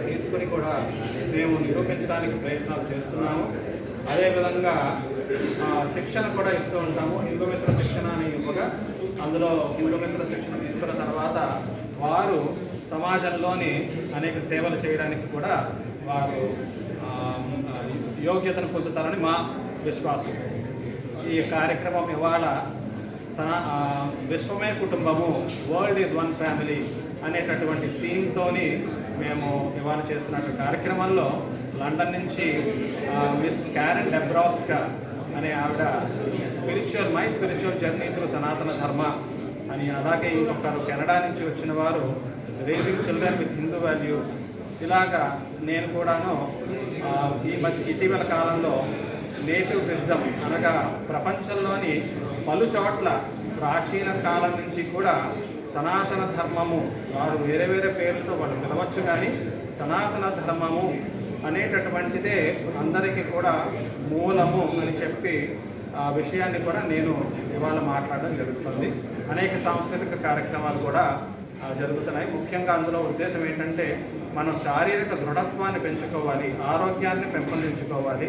తీసుకుని కూడా మేము నిరూపించడానికి ప్రయత్నాలు చేస్తున్నాము. అదేవిధంగా శిక్షణ కూడా ఇస్తూ ఉంటాము. హిందూ మిత్ర శిక్షణ అని ఇవ్వగా అందులో హిందూ మిత్ర శిక్షణ తీసుకున్న తర్వాత వారు సమాజంలోని అనేక సేవలు చేయడానికి కూడా వారు యోగ్యతను పొందుతారని మా విశ్వాసం. ఈ కార్యక్రమం ఇవాళ విశ్వమే కుటుంబము, వరల్డ్ ఈజ్ వన్ ఫ్యామిలీ అనేటటువంటి థీమ్తోని మేము ఇవాళ చేస్తున్న కార్యక్రమంలో లండన్ నుంచి మిస్ క్యారెన్ డెబ్రాస్కా అనే ఆవిడ మై స్పిరిచువల్ జర్నీ త్రూ సనాతన ధర్మ అని, అలాగే ఇంకొకరు కెనడా నుంచి వచ్చిన వారు raising children with Hindu values. ఇలాగా నేను కూడాను ఇటీవల కాలంలో నేటివ్ విజ్డమ్ అనగా ప్రపంచంలోని పలు చోట్ల ప్రాచీన కాలం నుంచి కూడా సనాతన ధర్మము, వారు వేరే వేరే పేర్లతో వాళ్ళు పిలవచ్చు, కానీ సనాతన ధర్మము అనేటటువంటిదే అందరికీ కూడా మూలము అని చెప్పి ఆ విషయాన్ని కూడా నేను ఇవాళ మాట్లాడడం జరుగుతుంది. అనేక సాంస్కృతిక కార్యక్రమాలు కూడా జరుగుతున్నాయి. ముఖ్యంగా అందులో ఉద్దేశం ఏంటంటే మనం శారీరక దృఢత్వాన్ని పెంచుకోవాలి, ఆరోగ్యాన్ని పెంపొందించుకోవాలి.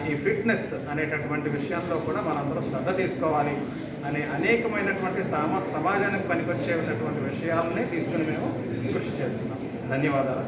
ఈ ఫిట్నెస్ అనేటటువంటి విషయంలో కూడా మనందరూ శ్రద్ధ తీసుకోవాలి అనే అనేకమైనటువంటి సమాజానికి పనికొచ్చేటటువంటి విషయాలనే తీసుకుని మేము కృషి చేస్తున్నాం. ధన్యవాదాలు.